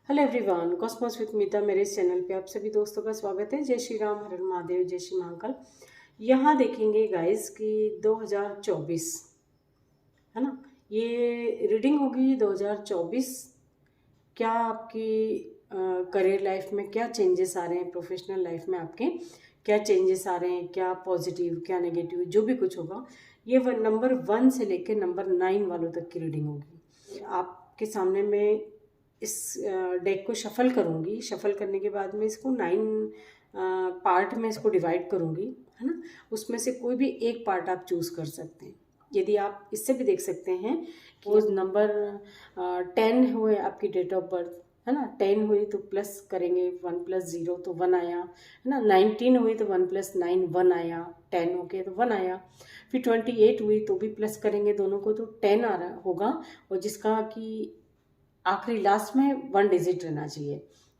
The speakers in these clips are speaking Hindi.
हेलो एवरीवन, कॉस्मोस विद मीता मेरे इस चैनल पे आप सभी दोस्तों का स्वागत है। जय श्री राम, हर हर महादेव, जय श्री महाकाल। यहाँ देखेंगे गाइस कि 2024 है ना, ये रीडिंग होगी 2024। क्या आपकी करियर लाइफ में क्या चेंजेस आ रहे हैं, प्रोफेशनल लाइफ में आपके क्या चेंजेस आ रहे हैं, क्या पॉजिटिव क्या नेगेटिव, जो भी कुछ होगा ये नंबर 1 से लेकर नंबर 9 वालों तक की रीडिंग होगी। आपके सामने मैं इस डेक को शफल करूँगी। शफल करने के बाद में इसको 9 पार्ट में इसको डिवाइड करूँगी, है ना। उसमें से कोई भी एक पार्ट आप चूज़ कर सकते हैं। यदि आप इससे भी देख सकते हैं कि वो नंबर 10 हुए आपकी डेट ऑफ बर्थ, है ना। 10 हुई तो प्लस करेंगे, 1 + 0 तो 1 आया, है ना। 19 हुई तो 1 + 9 1 आया, 10 हो गया तो 1 आया। फिर 28 हुई तो भी प्लस करेंगे दोनों को तो 10 आ रहा होगा, और जिसका कि आखिरी लास्ट में 1 डिजिट रहना चाहिए,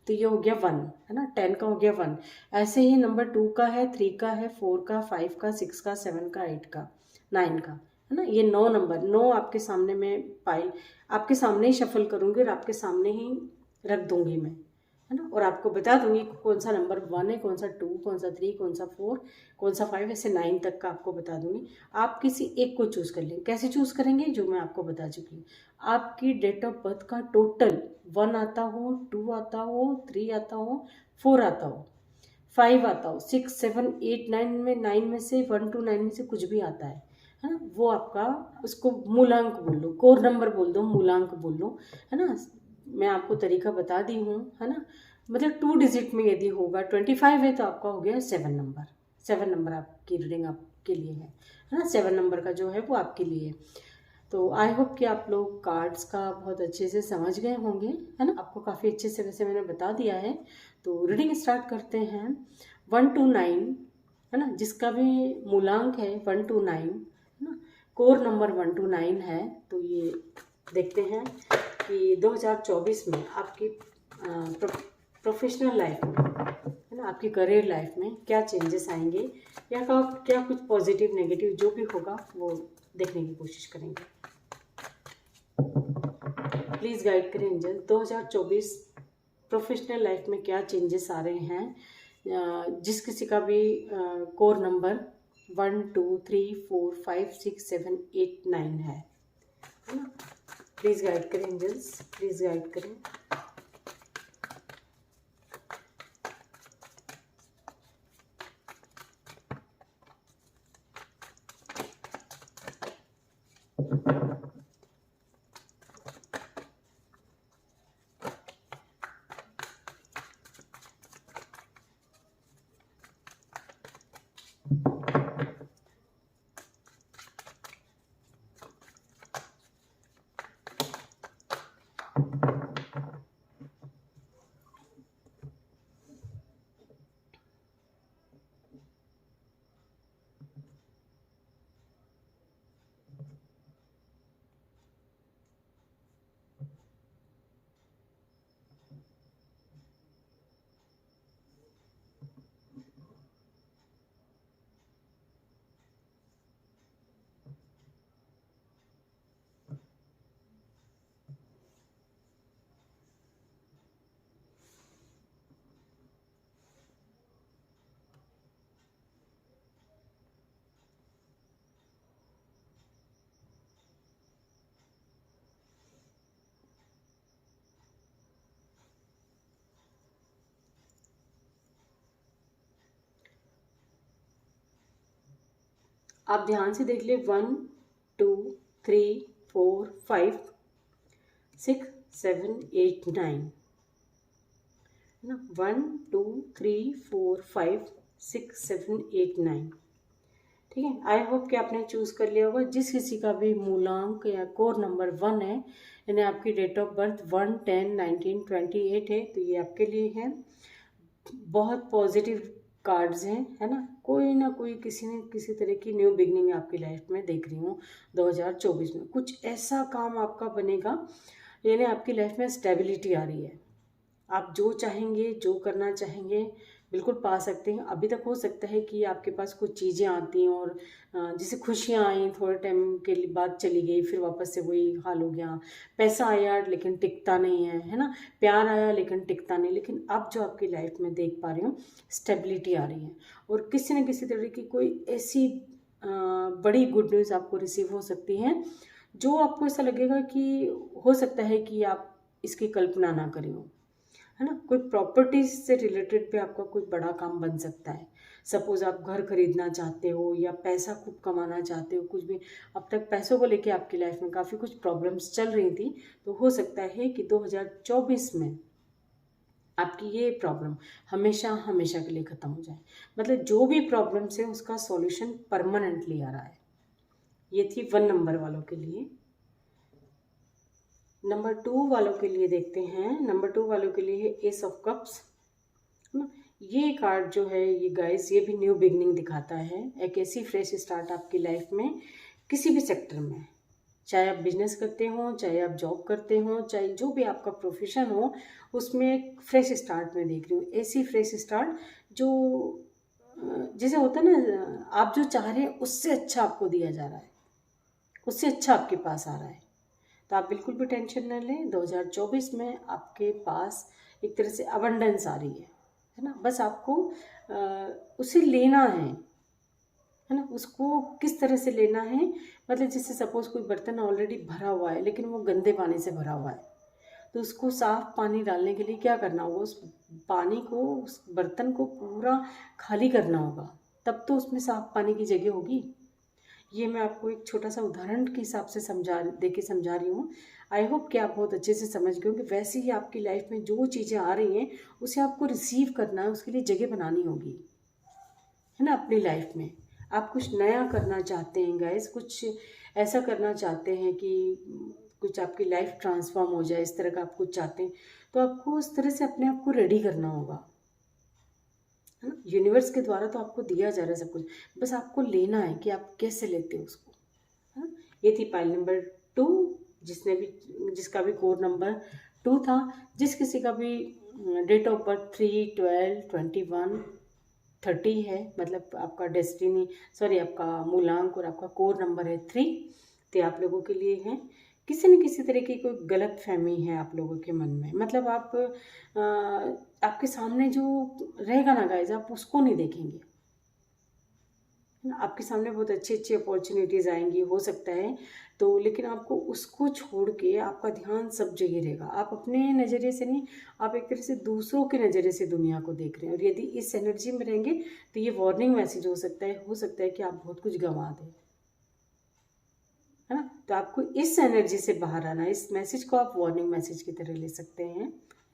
तो ये हो गया 1, है ना। 10 का हो गया 1। ऐसे ही नंबर 2 का है, 3 का है, 4 का, 5 का, 6 का, 7 का, 8 का, 9 का, है ना। ये 9 नंबर, 9 आपके सामने मैं पाइल आपके सामने ही शफल करूँगी और आपके सामने ही रख दूँगी मैं, है ना। और आपको बता दूँगी कौन सा नंबर 1 है, कौन सा 2, कौन सा 3, कौन सा 4, कौन सा 5, ऐसे 9 तक का आपको बता दूँगी। आप किसी एक को चूज़ कर लें। कैसे चूज़ करेंगे, जो मैं आपको बता चुकी हूँ। आपकी डेट ऑफ बर्थ का टोटल 1 आता हो, 2 आता हो, 3 आता हो, 4 आता हो, 5 आता हो, 6, 7, 8, 9 में से 1 to 9 में से कुछ भी आता है ना। वो आपका, उसको मूलांक बोल लो, कोर नंबर बोल दो, मूलांक बोल लो, है ना। मैं आपको तरीका बता दी हूँ, है ना। मतलब 2 डिजिट में यदि होगा, 25 है तो आपका हो गया 7 नंबर। 7 नंबर आपकी रीडिंग आपके लिए है ना। 7 नंबर का जो है वो आपके लिए है। तो आई होप कि आप लोग कार्ड्स का बहुत अच्छे से समझ गए होंगे, है ना। आपको काफ़ी अच्छे से वैसे मैंने बता दिया है। तो रीडिंग स्टार्ट करते हैं। 1 to 9, है ना, जिसका भी मूलांक है 1 to 9, है ना। कोर नंबर 1 to 9 है। तो ये देखते हैं कि 2024 में आपकी प्रोफेशनल लाइफ में, है ना, आपकी करियर लाइफ में क्या चेंजेस आएंगे, या क्या कुछ पॉजिटिव नेगेटिव जो भी होगा वो देखने की कोशिश करेंगे। प्लीज़ गाइड करें एंजल, 2024 प्रोफेशनल लाइफ में क्या चेंजेस आ रहे हैं। जिस किसी का भी कोर नंबर 1, 2, 3, 4, 5, 6, 7, 8, 9 है ना। प्लीज़ गाइड करें एंजल्स, प्लीज़ गाइड करें। आप ध्यान से देख ले, 1, 2, 3, 4, 5, 6, 7, 8, 9, है ना। 1, 2, 3, 4, 5, 6, 7, 8, 9, ठीक है। आई होप कि आपने चूज़ कर लिया होगा। जिस किसी का भी मूलांक या कोर नंबर 1 है, यानी आपकी डेट ऑफ बर्थ 1, 10, 19, 28 है, तो ये आपके लिए है। बहुत पॉजिटिव कार्ड्स हैं, है ना। कोई ना कोई किसी न किसी तरह की न्यू बिगनिंग आपकी लाइफ में देख रही हूँ। 2024 में कुछ ऐसा काम आपका बनेगा, यानी आपकी लाइफ में स्टेबिलिटी आ रही है। आप जो चाहेंगे, जो करना चाहेंगे, बिल्कुल पा सकते हैं। अभी तक हो सकता है कि आपके पास कुछ चीज़ें आती हैं और जैसे खुशियाँ आई, थोड़े टाइम के लिए बाद चली गई, फिर वापस से वही हाल हो गया। पैसा आया लेकिन टिकता नहीं है ना? प्यार आया लेकिन टिकता नहीं। लेकिन अब जो आपकी लाइफ में देख पा रही हूँ, स्टेबिलिटी आ रही है और किसी न किसी तरह की कोई ऐसी बड़ी गुड न्यूज़ आपको रिसीव हो सकती है, जो आपको ऐसा लगेगा कि हो सकता है कि आप इसकी कल्पना ना करें हो, है ना? कोई प्रॉपर्टीज से रिलेटेड पे आपका कोई बड़ा काम बन सकता है। सपोज आप घर खरीदना चाहते हो या पैसा खूब कमाना चाहते हो, कुछ भी। अब तक पैसों को लेके आपकी लाइफ में काफ़ी कुछ प्रॉब्लम्स चल रही थी, तो हो सकता है कि 2024 में आपकी ये प्रॉब्लम हमेशा हमेशा के लिए ख़त्म हो जाए। मतलब जो भी प्रॉब्लम्स है उसका सॉल्यूशन परमानेंटली आ रहा है। ये थी 1 नंबर वालों के लिए। नंबर 2 वालों के लिए देखते हैं। नंबर 2 वालों के लिए है एस ऑफ कप्स, है ना? ये कार्ड जो है ये गाइस, ये भी न्यू बिगनिंग दिखाता है। एक ऐसी फ्रेश स्टार्ट आपकी लाइफ में, किसी भी सेक्टर में, चाहे आप बिजनेस करते हो, चाहे आप जॉब करते हो, चाहे जो भी आपका प्रोफेशन हो, उसमें एक फ्रेश स्टार्ट में देख रही हूँ। ऐसी फ्रेश स्टार्ट जो जैसे होता है ना, आप जो चाह रहे हैं उससे अच्छा आपको दिया जा रहा है, उससे अच्छा आपके पास आ रहा है। तो आप बिल्कुल भी टेंशन न लें। 2024 में आपके पास एक तरह से अबंडेंस आ रही है ना? बस आपको उसे लेना है ना? उसको किस तरह से लेना है, मतलब जैसे सपोज कोई बर्तन ऑलरेडी भरा हुआ है लेकिन वो गंदे पानी से भरा हुआ है, तो उसको साफ पानी डालने के लिए क्या करना होगा? उस पानी को, उस बर्तन को पूरा खाली करना होगा, तब तो उसमें साफ पानी की जगह होगी। ये मैं आपको एक छोटा सा उदाहरण के हिसाब से समझा रही हूँ। आई होप कि आप बहुत अच्छे से समझ गए होंगे। वैसे ही आपकी लाइफ में जो चीज़ें आ रही हैं उसे आपको रिसीव करना है, उसके लिए जगह बनानी होगी, है ना? अपनी लाइफ में आप कुछ नया करना चाहते हैं गाइस, कुछ ऐसा करना चाहते हैं कि कुछ आपकी लाइफ ट्रांसफॉर्म हो जाए, इस तरह का आप कुछ चाहते हैं, तो आपको उस तरह से अपने आप को रेडी करना होगा, है ना? यूनिवर्स के द्वारा तो आपको दिया जा रहा है सब कुछ, बस आपको लेना है कि आप कैसे लेते हो उसको, है ना? ये थी पाइल नंबर 2, जिसका भी कोड नंबर 2 था। जिस किसी का भी डेट ऑफ बर्थ 3, 12, 21, 30 है, मतलब आपका डेस्टिनी, सॉरी, आपका मूलांक और आपका कोड नंबर है 3, तो आप लोगों के लिए है। किसी न किसी तरह की कोई गलत फहमी है आप लोगों के मन में, मतलब आपके सामने जो रहेगा ना गाइज, आप उसको नहीं देखेंगे, है ना? आपके सामने बहुत अच्छी अच्छी अपॉर्चुनिटीज़ आएंगी, हो सकता है, तो लेकिन आपको उसको छोड़ के आपका ध्यान सब जगह रहेगा। आप अपने नज़रिए से नहीं, आप एक तरह से दूसरों के नज़रिए से दुनिया को देख रहे हैं, और यदि इस एनर्जी में रहेंगे तो ये वार्निंग मैसेज हो सकता है कि आप बहुत कुछ गंवा दें, है ना? तो आपको इस एनर्जी से बाहर आना है। इस मैसेज को आप वार्निंग मैसेज की तरह ले सकते हैं, है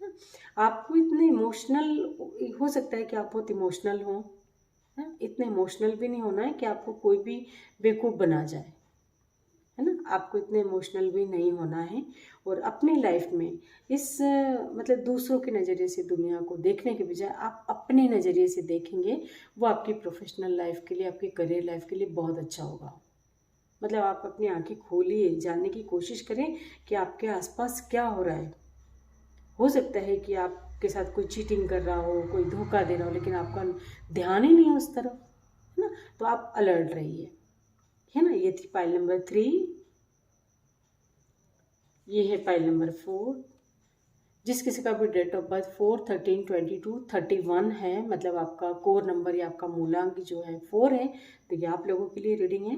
ना? आपको इतने इमोशनल, हो सकता है कि आप बहुत इमोशनल हों, है? इतने इमोशनल भी नहीं होना है कि आपको कोई भी बेवकूफ़ बना जाए, है ना? आपको इतने इमोशनल भी नहीं होना है, और अपनी लाइफ में इस मतलब दूसरों के नज़रिए से दुनिया को देखने के बजाय आप अपने नज़रिए से देखेंगे, वो आपकी प्रोफेशनल लाइफ के लिए, आपकी करियर लाइफ के लिए बहुत अच्छा होगा। मतलब आप अपनी आंखें खोलिए, जानने की कोशिश करें कि आपके आसपास क्या हो रहा है। हो सकता है कि आपके साथ कोई चीटिंग कर रहा हो, कोई धोखा दे रहा हो, लेकिन आपका ध्यान ही नहीं है उस तरफ, है ना? तो आप अलर्ट रहिए, है ना? ये थी पाइल नंबर 3। ये है पाइल नंबर 4। जिस किसी का भी डेट ऑफ बर्थ 4, 13, 22, 31 है, मतलब आपका कोर नंबर या आपका मूलांक जो है 4 है, तो ये आप लोगों के लिए रीडिंग है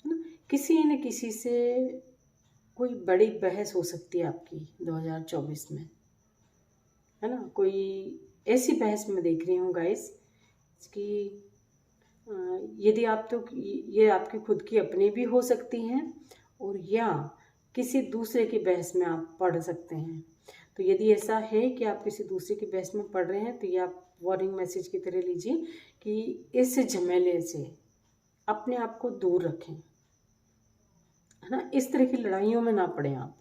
ना? किसी न किसी से कोई बड़ी बहस हो सकती है आपकी 2024 में, है ना? कोई ऐसी बहस मैं देख रही हूँ गाइस कि यदि आप तो ये आपकी खुद की अपनी भी हो सकती हैं, और या किसी दूसरे की बहस में आप पढ़ सकते हैं। तो यदि ऐसा है कि आप किसी दूसरे की बहस में पढ़ रहे हैं, तो ये आप वार्निंग मैसेज की तरह लीजिए कि इस झमेले से अपने आप को दूर रखें, है ना? इस तरह की लड़ाइयों में ना पड़े आप,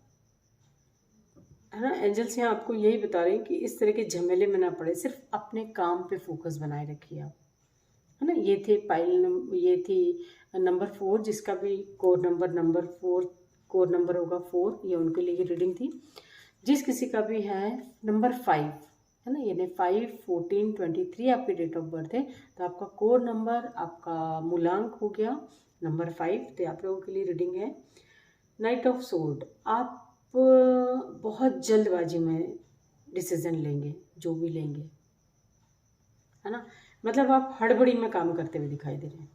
है ना? एंजल्स यहाँ आपको यही बता रहे हैं कि इस तरह के झमेले में ना पड़े, सिर्फ अपने काम पे फोकस बनाए रखिए आप, है ना? ये थी नंबर 4, जिसका भी कोड नंबर 4 कोड नंबर होगा 4, ये उनके लिए रीडिंग थी। जिस किसी का भी है नंबर 5, है ना, यानी 5/14/23 आपकी डेट ऑफ बर्थ है। तो आपका कोर नंबर, आपका मूलांक हो गया नंबर 5। तो आप लोगों के लिए रीडिंग है नाइट ऑफ सोर्ड। आप बहुत जल्दबाजी में डिसीजन लेंगे, जो भी लेंगे, है ना, मतलब आप हड़बड़ी में काम करते हुए दिखाई दे रहे हैं।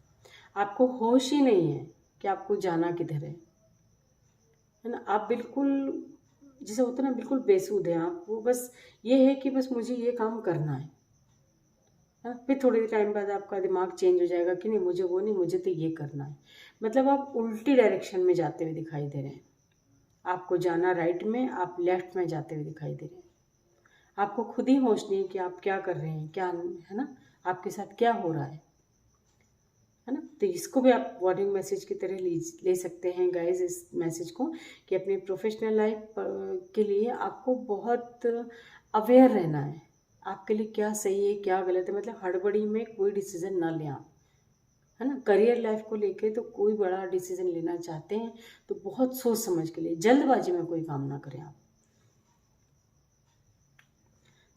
आपको होश ही नहीं है कि आपको जाना किधर है ना। आप बिल्कुल, जैसे होता है ना, बिल्कुल बेसुध हैं आप। वो बस ये है कि बस मुझे ये काम करना है। फिर थोड़े टाइम बाद आपका दिमाग चेंज हो जाएगा कि नहीं, मुझे वो नहीं, मुझे तो ये करना है। मतलब आप उल्टी डायरेक्शन में जाते हुए दिखाई दे रहे हैं। आपको जाना राइट में, आप लेफ्ट में जाते हुए दिखाई दे रहे हैं। आपको खुद ही होश नहीं कि आप क्या कर रहे हैं, क्या है ना, आपके साथ क्या हो रहा है ना। तो इसको भी आप वार्निंग मैसेज की तरह ले सकते हैं गाइस, इस मैसेज को, कि अपनी प्रोफेशनल लाइफ के लिए आपको बहुत अवेयर रहना है। आपके लिए क्या सही है, क्या गलत है, मतलब हड़बड़ी में कोई डिसीजन ना लें आप, है ना। करियर लाइफ को लेके तो कोई बड़ा डिसीजन लेना चाहते हैं तो बहुत सोच समझ के लिए, जल्दबाजी में कोई काम ना करें आप।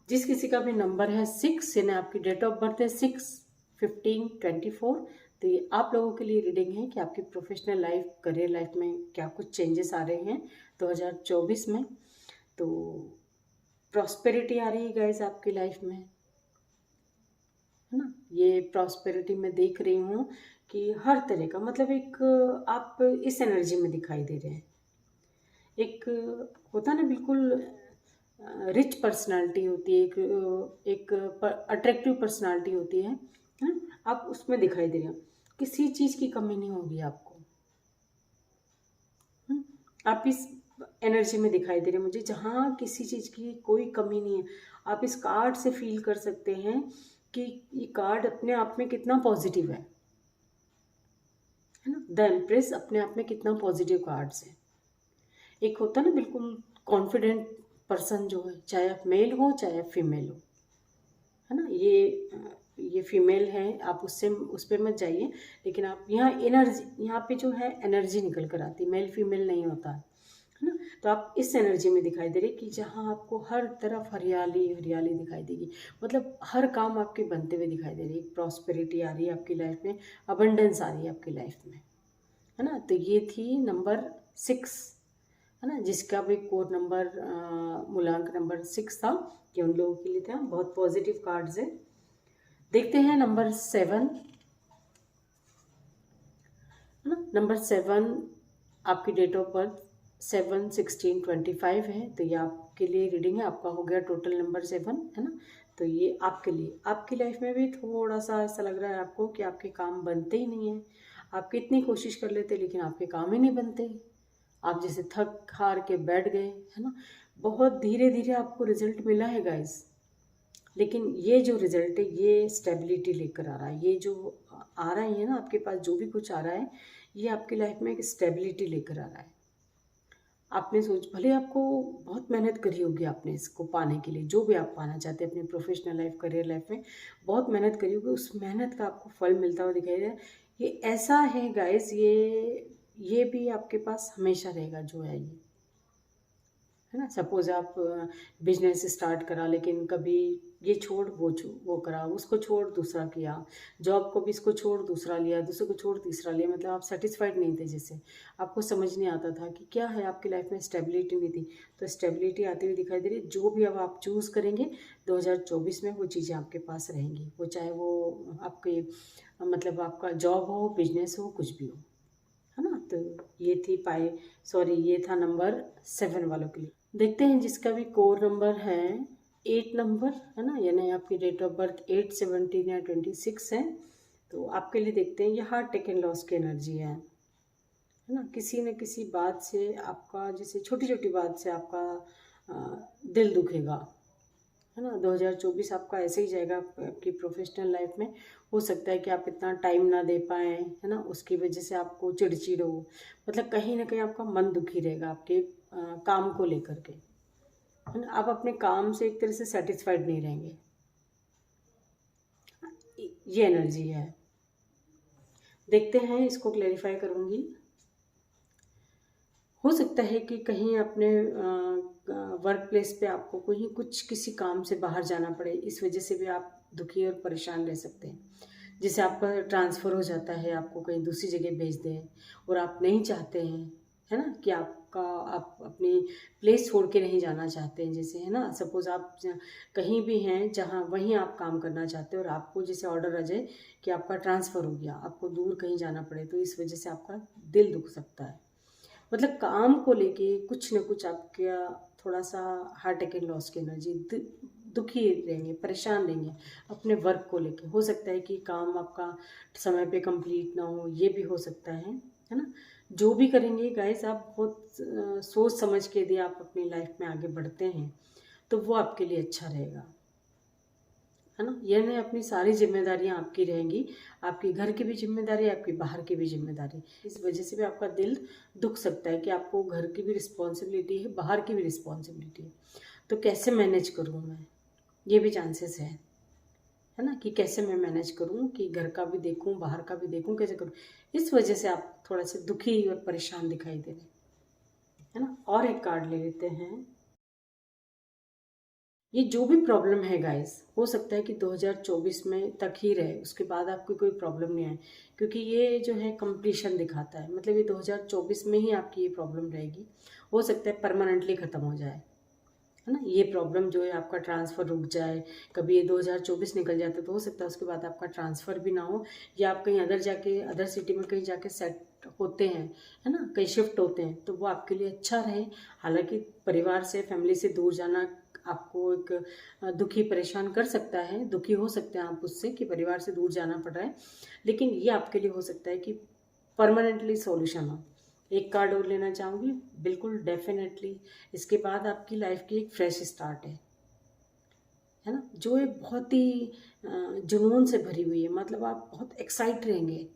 जिस किसी का भी नंबर है 6, यानी आपकी डेट ऑफ बर्थ है 6/15/24, तो ये आप लोगों के लिए रीडिंग है कि आपकी प्रोफेशनल लाइफ, करियर लाइफ में क्या कुछ चेंजेस आ रहे हैं 2024 में। तो प्रॉस्पेरिटी आ रही है गाइस आपकी लाइफ में, है ना। ये प्रॉस्पेरिटी में देख रही हूँ कि हर तरह का, मतलब एक आप इस एनर्जी में दिखाई दे रहे हैं। एक होता ना, बिल्कुल रिच पर्सनालिटी होती है, एक अट्रैक्टिव पर्सनालिटी होती है, आप उसमें दिखाई दे रहे हो। किसी चीज़ की कमी नहीं होगी आपको, आप इस एनर्जी में दिखाई दे रहे हैं मुझे, जहाँ किसी चीज़ की कोई कमी नहीं है। आप इस कार्ड से फील कर सकते हैं कि ये कार्ड अपने आप में कितना पॉजिटिव है ना। द एम्प्रेस अपने आप में कितना पॉजिटिव कार्ड्स है। एक होता है ना बिल्कुल कॉन्फिडेंट पर्सन जो है, चाहे आप मेल हो चाहे आप फीमेल हो, है ना। ये फीमेल है, आप उससे उस पर मत जाइए, लेकिन आप यहाँ एनर्जी, यहाँ पे जो है एनर्जी निकल कर आती है, मेल फीमेल नहीं होता है ना। तो आप इस एनर्जी में दिखाई दे रहे कि जहाँ आपको हर तरफ हरियाली हरियाली दिखाई देगी, मतलब हर काम आपके बनते हुए दिखाई दे रही है। प्रॉस्पेरिटी आ रही है आपकी लाइफ में, अबंडेंस आ रही है आपकी लाइफ में, है ना। तो ये थी नंबर 6, है ना, जिसका भी कोड नंबर मूलांक नंबर 6 था। ये उन लोगों के लिए था, बहुत पॉजिटिव कार्ड्स है। देखते हैं नंबर 7, है ना। नंबर 7 आपकी डेट ऑफ बर्थ 7/16/25 है। तो ये आपके लिए रीडिंग है, आपका हो गया टोटल नंबर 7, है ना। तो ये आपके लिए, आपकी लाइफ में भी थोड़ा सा ऐसा लग रहा है आपको कि आपके काम बनते ही नहीं हैं। आप कितनी कोशिश कर लेते लेकिन आपके काम ही नहीं बनते। आप जैसे थक हार के बैठ गए, है ना। बहुत धीरे धीरे आपको रिजल्ट मिला है गाइस, लेकिन ये जो रिजल्ट है ये स्टेबिलिटी लेकर आ रहा है। ये जो आ रहा है ना आपके पास, जो भी कुछ आ रहा है, ये आपकी लाइफ में एक स्टेबिलिटी लेकर आ रहा है। आपने सोच, भले आपको बहुत मेहनत करी होगी आपने इसको पाने के लिए, जो भी आप पाना चाहते हैं अपनी प्रोफेशनल लाइफ, करियर लाइफ में बहुत मेहनत करी होगी, उस मेहनत का आपको फल मिलता हुआ दिखाई दे रहा है। ये ऐसा है गाइस, ये भी आपके पास हमेशा रहेगा जो है ये, है ना। सपोज आप बिजनेस स्टार्ट करा, लेकिन कभी ये छोड़ वो करा, उसको छोड़ दूसरा किया, जॉब को भी इसको छोड़ दूसरा लिया, दूसरे को छोड़ तीसरा लिया, मतलब आप सेटिस्फाइड नहीं थे, जैसे आपको समझ नहीं आता था कि क्या है आपकी लाइफ में, स्टेबिलिटी नहीं थी। तो स्टेबिलिटी आती हुई दिखाई दे रही है। जो भी अब आप चूज़ करेंगे 2024 में, वो चीज़ें आपके पास रहेंगी। वो चाहे वो आपके मतलब आपका जॉब हो, बिजनेस हो, कुछ भी हो, है ना। तो ये थी ये था नंबर 7 वालों के लिए। देखते हैं जिसका भी कोर नंबर है 8 नंबर, है ना, यानी आपकी डेट ऑफ बर्थ 8/17 या 26 है। तो आपके लिए देखते हैं, ये हार्ट टेक एंड लॉस की एनर्जी है ना। किसी न किसी बात से आपका, जैसे छोटी छोटी बात से आपका दिल दुखेगा, है ना। 2024 आपका ऐसे ही जाएगा आपकी प्रोफेशनल लाइफ में। हो सकता है कि आप इतना टाइम ना दे पाएँ, है ना, उसकी वजह से आपको चिड़चिड़ हो, मतलब कहीं ना कहीं आपका मन दुखी रहेगा आपके काम को लेकर के, है ना। आप अपने काम से एक तरह से सेटिस्फाइड नहीं रहेंगे, ये एनर्जी है। देखते हैं, इसको क्लेरिफाई करूँगी। हो सकता है कि कहीं आपने वर्क प्लेस पे आपको कोई कुछ किसी काम से बाहर जाना पड़े, इस वजह से भी आप दुखी और परेशान रह सकते हैं। जैसे आपका ट्रांसफ़र हो जाता है, आपको कहीं दूसरी जगह भेज दें और आप नहीं चाहते हैं, है ना, कि आप अपनी प्लेस छोड़ के नहीं जाना चाहते हैं। जैसे है ना, सपोज़ आप कहीं भी हैं जहाँ वहीं आप काम करना चाहते हैं और आपको जैसे ऑर्डर आ जाए कि आपका ट्रांसफ़र हो गया, आपको दूर कहीं जाना पड़े, तो इस वजह से आपका दिल दुख सकता है। मतलब काम को लेके कुछ न कुछ आपका थोड़ा सा हार्ट अटैक एंड लॉस की एनर्जी, दुखी रहेंगे, परेशान रहेंगे अपने वर्क को लेके। हो सकता है कि काम आपका समय पे कंप्लीट ना हो, ये भी हो सकता है ना। जो भी करेंगे गाइस, आप बहुत सोच समझ के यदि आप अपनी लाइफ में आगे बढ़ते हैं तो वो आपके लिए अच्छा रहेगा, है ना। यह नहीं, अपनी सारी जिम्मेदारियां आपकी रहेंगी, आपकी घर की भी जिम्मेदारी, आपकी बाहर की भी जिम्मेदारी। इस वजह से भी आपका दिल दुख सकता है कि आपको घर की भी रिस्पॉन्सिबिलिटी है, बाहर की भी रिस्पॉन्सिबिलिटी है, तो कैसे मैनेज करूँ मैं, ये भी चांसेस है ना, कि कैसे मैं मैनेज करूँ कि घर का भी देखूँ, बाहर का भी देखूँ, कैसे करूँ। इस वजह से आप थोड़ा से दुखी और परेशान दिखाई दे रहे, है ना। और एक कार्ड ले लेते हैं। ये जो भी प्रॉब्लम है गाइस, हो सकता है कि 2024 में तक ही रहे, उसके बाद आपको कोई प्रॉब्लम नहीं आए, क्योंकि ये जो है कंप्लीशन दिखाता है। मतलब ये 2024 में ही आपकी ये प्रॉब्लम रहेगी। हो सकता है परमानेंटली ख़त्म हो जाए, है ना। ये प्रॉब्लम जो है, आपका ट्रांसफ़र रुक जाए, कभी ये 2024 निकल जाता है तो हो सकता है उसके बाद आपका ट्रांसफ़र भी ना हो, या आप कहीं अदर सिटी में कहीं जाके सेट होते हैं, है ना, कहीं शिफ्ट होते हैं, तो वो आपके लिए अच्छा रहे। हालांकि परिवार से, फैमिली से दूर जाना आपको एक दुखी परेशान कर सकता है, दुखी हो सकते हैं आप उससे कि परिवार से दूर जाना पड़ रहा है, लेकिन ये आपके लिए हो सकता है कि परमानेंटली सॉल्यूशन हो। एक कार्ड और लेना चाहूँगी, बिल्कुल डेफिनेटली इसके बाद आपकी लाइफ की एक फ्रेश स्टार्ट है ना, जो एक बहुत ही जुनून से भरी हुई है। मतलब आप बहुत एक्साइट रहेंगे,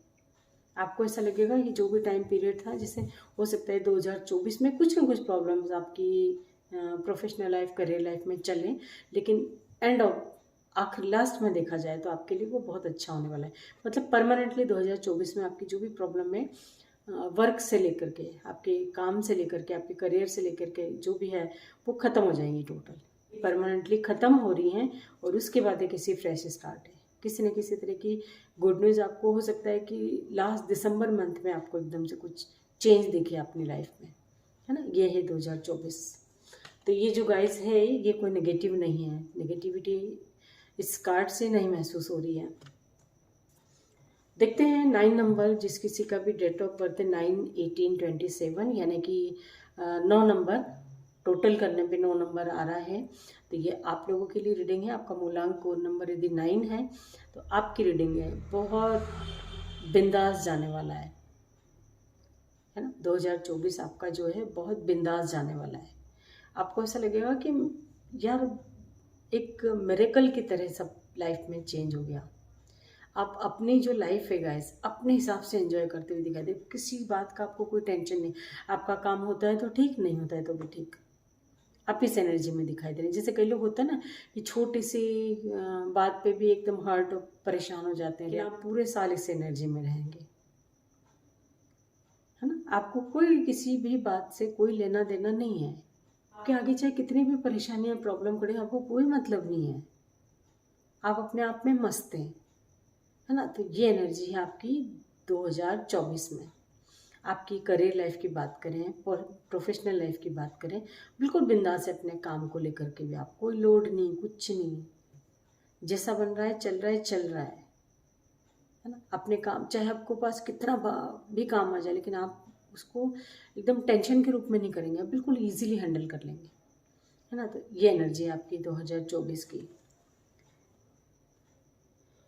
आपको ऐसा लगेगा कि जो भी टाइम पीरियड था, जैसे हो सकता है 2024 में कुछ ना कुछ प्रॉब्लम्स आपकी प्रोफेशनल लाइफ, करियर लाइफ में चलें, लेकिन एंड ऑफ आखिर लास्ट में देखा जाए तो आपके लिए वो बहुत अच्छा होने वाला है। मतलब परमानेंटली 2024 में आपकी जो भी प्रॉब्लम है, वर्क से लेकर के, आपके काम से लेकर के, आपके करियर से लेकर के जो भी है, वो ख़त्म हो जाएंगी, टोटल परमानेंटली ख़त्म हो रही हैं। और उसके बाद एक किसी फ्रेश स्टार्ट है, किसी न किसी तरह की गुड न्यूज़ आपको हो सकता है कि लास्ट दिसंबर मंथ में आपको एकदम से कुछ चेंज दिखे अपनी लाइफ में, है ना। ये है 2024। तो ये जो गाइस है, ये कोई नेगेटिव नहीं है, नेगेटिविटी इस कार्ड से नहीं महसूस हो रही है। देखते हैं 9 नंबर, जिस किसी का भी डेट ऑफ बर्थ है 9/18/27, यानी कि 9 नंबर, टोटल करने पे 9 नंबर आ रहा है। तो ये आप लोगों के लिए रीडिंग है। आपका मूलांक कोड नंबर यदि 9 है तो आपकी रीडिंग है बहुत बिंदास जाने वाला है ना। 2024 आपका जो है बहुत बिंदास जाने वाला है। आपको ऐसा लगेगा कि यार एक मिरेकल की तरह सब लाइफ में चेंज हो गया। आप अपनी जो लाइफ है गाइस, अपने हिसाब से एंजॉय करते हुए दिखाई दे, किसी बात का आपको कोई टेंशन नहीं। आपका काम होता है तो ठीक, नहीं होता है तो भी ठीक, आप इस एनर्जी में दिखाई दे रहे हैं। जैसे कई लोग होते हैं ना कि छोटी सी बात पे भी एकदम हर्ट परेशान हो जाते हैं, आप पूरे साल इस एनर्जी में रहेंगे, है ना। आपको कोई किसी भी बात से कोई लेना देना नहीं है। आपके आगे चाहे कितनी भी परेशानियां, प्रॉब्लम खड़े, आपको कोई मतलब नहीं है, आप अपने आप में मस्त हैं, है ना। तो ये एनर्जी है आपकी 2024 में। आपकी करियर लाइफ की बात करें, प्रोफेशनल लाइफ की बात करें, बिल्कुल बिंदास है अपने काम को लेकर के भी। आप कोई लोड नहीं, कुछ नहीं, जैसा बन रहा है चल रहा है, चल रहा है ना। अपने काम, चाहे आपको पास कितना भी काम आ जाए, लेकिन आप उसको एकदम टेंशन के रूप में नहीं करेंगे, आप बिल्कुल ईजिली हैंडल कर लेंगे, है ना। तो ये एनर्जी है आपकी 2024 की।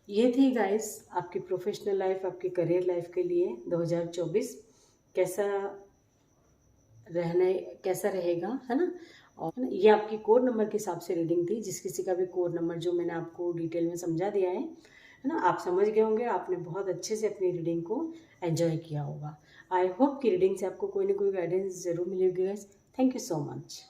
ये थी गाइस आपकी प्रोफेशनल लाइफ, आपकी करियर लाइफ के लिए 2024 कैसा कैसा रहेगा, है ना। और ये आपकी कोड नंबर के हिसाब से रीडिंग थी। जिस किसी का भी कोड नंबर जो मैंने आपको डिटेल में समझा दिया है ना, आप समझ गए होंगे, आपने बहुत अच्छे से अपनी रीडिंग को एंजॉय किया होगा। आई होप कि रीडिंग से आपको कोई ना कोई गाइडेंस ज़रूर मिलेगी guys. Thank you so much.